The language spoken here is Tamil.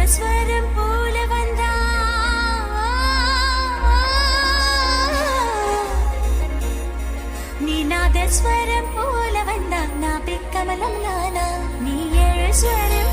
நாதஸ்வரம் போல வந்தா நீ நாதஸ்வரம் போல வந்தா நான் பிக்கமலம் நானா நீ ஏழு ஸ்வரம்